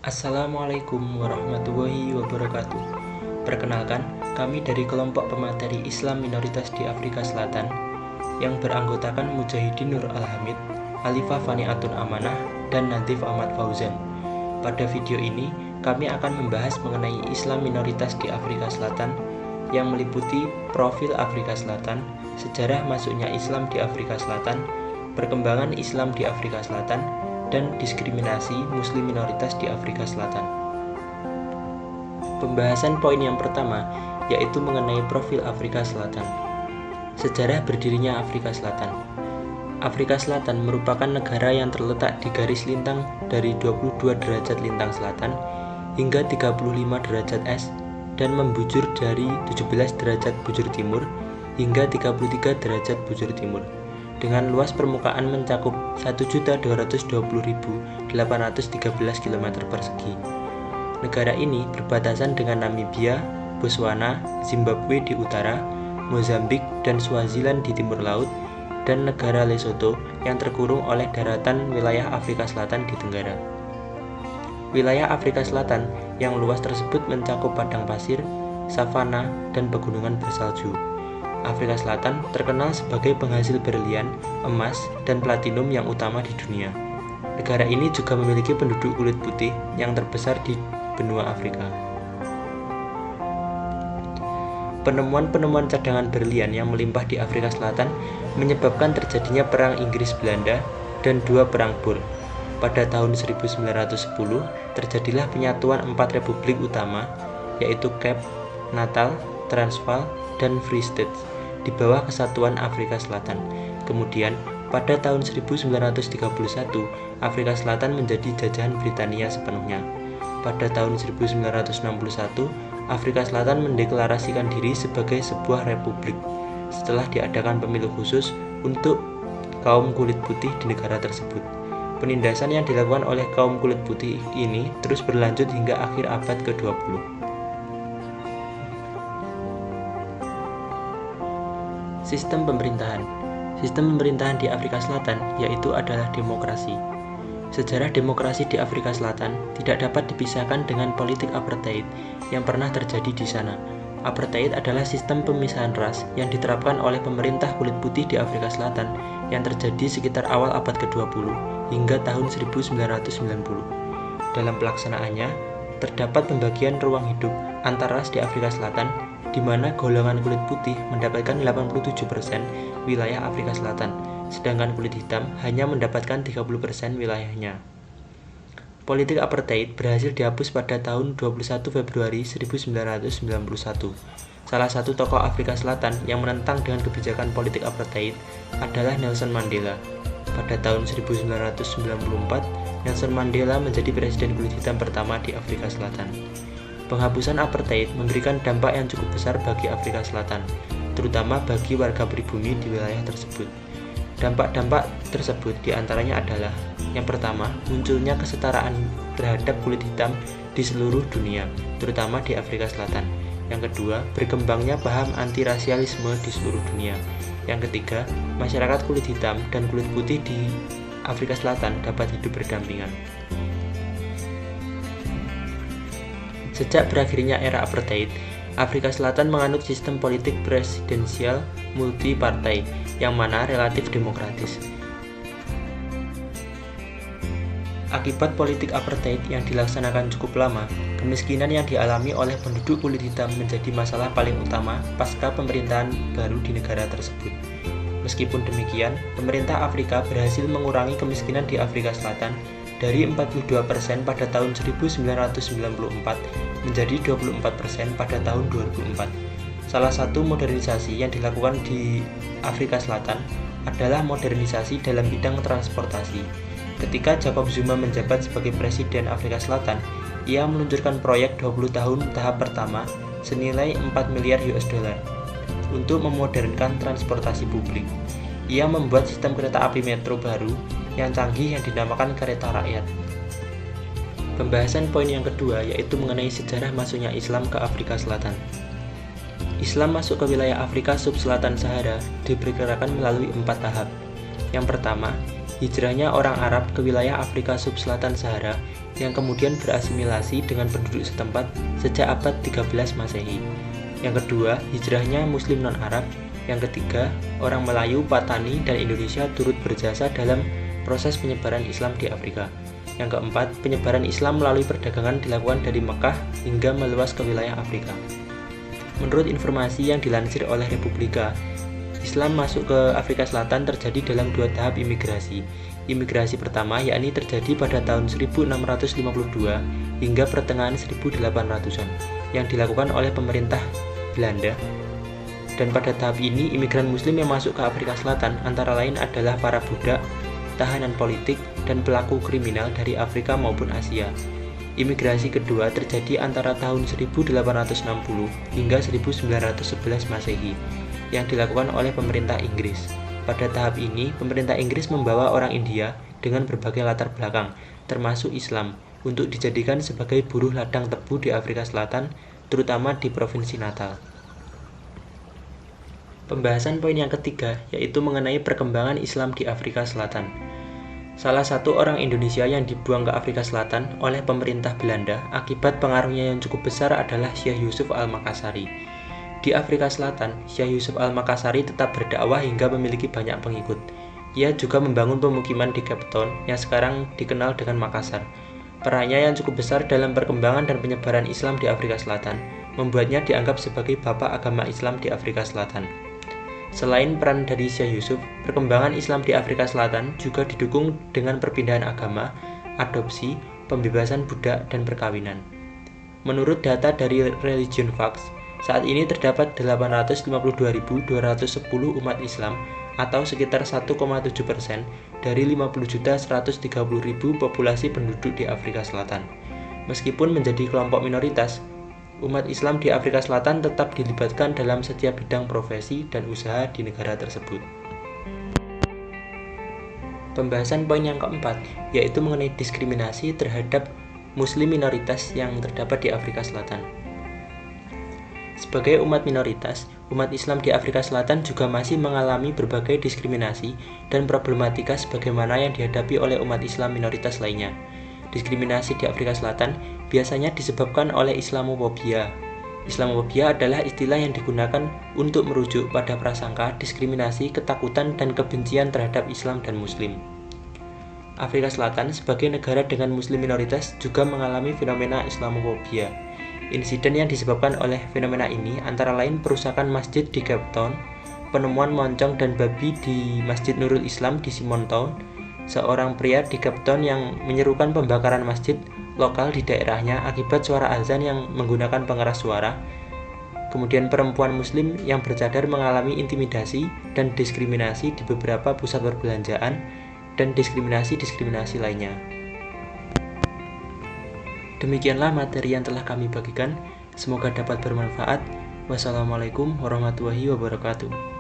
Assalamualaikum warahmatullahi wabarakatuh. Perkenalkan, kami dari kelompok pemateri Islam minoritas di Afrika Selatan yang beranggotakan Mujahidin Nur Al-Hamid, Alifah Faniatun Amanah, dan Nadhif Ahmad Fauzan. Pada video ini, kami akan membahas mengenai Islam minoritas di Afrika Selatan yang meliputi profil Afrika Selatan, sejarah masuknya Islam di Afrika Selatan, perkembangan Islam di Afrika Selatan, dan diskriminasi Muslim minoritas di Afrika Selatan. Pembahasan poin yang pertama yaitu mengenai profil Afrika Selatan. Sejarah berdirinya Afrika Selatan. Afrika Selatan merupakan negara yang terletak di garis lintang dari 22 derajat lintang selatan hingga 35 derajat es dan membujur dari 17 derajat bujur timur hingga 33 derajat bujur timur, dengan luas permukaan mencakup 1.220.813 km persegi. Negara ini berbatasan dengan Namibia, Botswana, Zimbabwe di utara, Mozambik dan Swaziland di timur laut, dan negara Lesotho yang terkurung oleh daratan wilayah Afrika Selatan di tenggara. Wilayah Afrika Selatan yang luas tersebut mencakup padang pasir, savana, dan pegunungan bersalju. Afrika Selatan terkenal sebagai penghasil berlian, emas, dan platinum yang utama di dunia. Negara ini juga memiliki penduduk kulit putih yang terbesar di benua Afrika. Penemuan-penemuan cadangan berlian yang melimpah di Afrika Selatan menyebabkan terjadinya Perang Inggris-Belanda dan dua Perang Boer. Pada tahun 1910, terjadilah penyatuan 4 republik utama, yaitu Cape, Natal, Transvaal, dan Free State di bawah Kesatuan Afrika Selatan. Kemudian, pada tahun 1931, Afrika Selatan menjadi jajahan Britania sepenuhnya. Pada tahun 1961, Afrika Selatan mendeklarasikan diri sebagai sebuah republik setelah diadakan pemilu khusus untuk kaum kulit putih di negara tersebut. Penindasan yang dilakukan oleh kaum kulit putih ini terus berlanjut hingga akhir abad ke-20. Sistem pemerintahan. Sistem pemerintahan di Afrika Selatan yaitu adalah demokrasi. Sejarah demokrasi di Afrika Selatan tidak dapat dipisahkan dengan politik apartheid yang pernah terjadi di sana. Apartheid adalah sistem pemisahan ras yang diterapkan oleh pemerintah kulit putih di Afrika Selatan yang terjadi sekitar awal abad ke-20 hingga tahun 1990. Dalam pelaksanaannya, terdapat pembagian ruang hidup antar ras di Afrika Selatan di mana golongan kulit putih mendapatkan 87% wilayah Afrika Selatan, sedangkan kulit hitam hanya mendapatkan 30% wilayahnya. Politik apartheid berhasil dihapus pada tahun 21 Februari 1991. Salah satu tokoh Afrika Selatan yang menentang dengan kebijakan politik apartheid adalah Nelson Mandela. Pada tahun 1994, Nelson Mandela menjadi presiden kulit hitam pertama di Afrika Selatan. Penghapusan apartheid memberikan dampak yang cukup besar bagi Afrika Selatan, terutama bagi warga pribumi di wilayah tersebut. Dampak-dampak tersebut diantaranya adalah: yang pertama, munculnya kesetaraan terhadap kulit hitam di seluruh dunia, terutama di Afrika Selatan. Yang kedua, berkembangnya paham anti-rasialisme di seluruh dunia. Yang ketiga, masyarakat kulit hitam dan kulit putih di Afrika Selatan dapat hidup berdampingan. Sejak berakhirnya era apartheid, Afrika Selatan menganut sistem politik presidensial multi-partai yang mana relatif demokratis. Akibat politik apartheid yang dilaksanakan cukup lama, kemiskinan yang dialami oleh penduduk kulit hitam menjadi masalah paling utama pasca pemerintahan baru di negara tersebut. Meskipun demikian, pemerintah Afrika berhasil mengurangi kemiskinan di Afrika Selatan dari 42% pada tahun 1994 menjadi 24% pada tahun 2004. Salah satu modernisasi yang dilakukan di Afrika Selatan adalah modernisasi dalam bidang transportasi. Ketika Jacob Zuma menjabat sebagai presiden Afrika Selatan, ia meluncurkan proyek 20 tahun tahap pertama senilai 4 miliar US dollar untuk memodernkan transportasi publik. Ia membuat sistem kereta api metro baru yang canggih yang dinamakan kereta rakyat. Pembahasan poin yang kedua yaitu mengenai sejarah masuknya Islam ke Afrika Selatan. Islam masuk ke wilayah Afrika Sub-Selatan Sahara diperkirakan melalui 4 tahap. Yang pertama, hijrahnya orang Arab ke wilayah Afrika Sub-Selatan Sahara yang kemudian berasimilasi dengan penduduk setempat sejak abad 13 Masehi. Yang kedua, hijrahnya Muslim non-Arab. Yang ketiga, orang Melayu, Patani, dan Indonesia turut berjasa dalam proses penyebaran Islam di Afrika. Yang keempat, penyebaran Islam melalui perdagangan dilakukan dari Mekah hingga meluas ke wilayah Afrika. Menurut informasi yang dilansir oleh Republika, Islam masuk ke Afrika Selatan terjadi dalam 2 tahap imigrasi. Imigrasi pertama yakni terjadi pada tahun 1652 hingga pertengahan 1800-an yang dilakukan oleh pemerintah Belanda. Dan pada tahap ini, imigran Muslim yang masuk ke Afrika Selatan antara lain adalah para budak, tahanan politik, dan pelaku kriminal dari Afrika maupun Asia. Imigrasi kedua terjadi antara tahun 1860 hingga 1911 Masehi yang dilakukan oleh pemerintah Inggris. Pada tahap ini, pemerintah Inggris membawa orang India dengan berbagai latar belakang, termasuk Islam, untuk dijadikan sebagai buruh ladang tebu di Afrika Selatan, terutama di Provinsi Natal. Pembahasan poin yang ketiga yaitu mengenai perkembangan Islam di Afrika Selatan. Salah satu orang Indonesia yang dibuang ke Afrika Selatan oleh pemerintah Belanda akibat pengaruhnya yang cukup besar adalah Syekh Yusuf Al-Makassari. Di Afrika Selatan, Syekh Yusuf Al-Makassari tetap berdakwah hingga memiliki banyak pengikut. Ia juga membangun pemukiman di Cape Town yang sekarang dikenal dengan Makassar. Perannya yang cukup besar dalam perkembangan dan penyebaran Islam di Afrika Selatan membuatnya dianggap sebagai bapak agama Islam di Afrika Selatan. Selain peran dari Syekh Yusuf, perkembangan Islam di Afrika Selatan juga didukung dengan perpindahan agama, adopsi, pembebasan budak, dan perkawinan. Menurut data dari Religion Facts, saat ini terdapat 852.210 umat Islam atau sekitar 1,7% dari 50.130.000 populasi penduduk di Afrika Selatan. Meskipun menjadi kelompok minoritas, umat Islam di Afrika Selatan tetap dilibatkan dalam setiap bidang profesi dan usaha di negara tersebut. Pembahasan poin yang keempat yaitu mengenai diskriminasi terhadap Muslim minoritas yang terdapat di Afrika Selatan. Sebagai umat minoritas, umat Islam di Afrika Selatan juga masih mengalami berbagai diskriminasi dan problematika sebagaimana yang dihadapi oleh umat Islam minoritas lainnya. Diskriminasi di Afrika Selatan biasanya disebabkan oleh Islamofobia. Islamofobia adalah istilah yang digunakan untuk merujuk pada prasangka, diskriminasi, ketakutan, dan kebencian terhadap Islam dan Muslim. Afrika Selatan sebagai negara dengan Muslim minoritas juga mengalami fenomena Islamofobia. Insiden yang disebabkan oleh fenomena ini antara lain perusakan masjid di Cape Town, penemuan moncong dan babi di Masjid Nurul Islam di Simon Town, seorang pria di Cape Town yang menyerukan pembakaran masjid lokal di daerahnya akibat suara azan yang menggunakan pengeras suara. Kemudian perempuan Muslim yang bercadar mengalami intimidasi dan diskriminasi di beberapa pusat perbelanjaan dan diskriminasi lainnya. Demikianlah materi yang telah kami bagikan. Semoga dapat bermanfaat. Wassalamualaikum warahmatullahi wabarakatuh.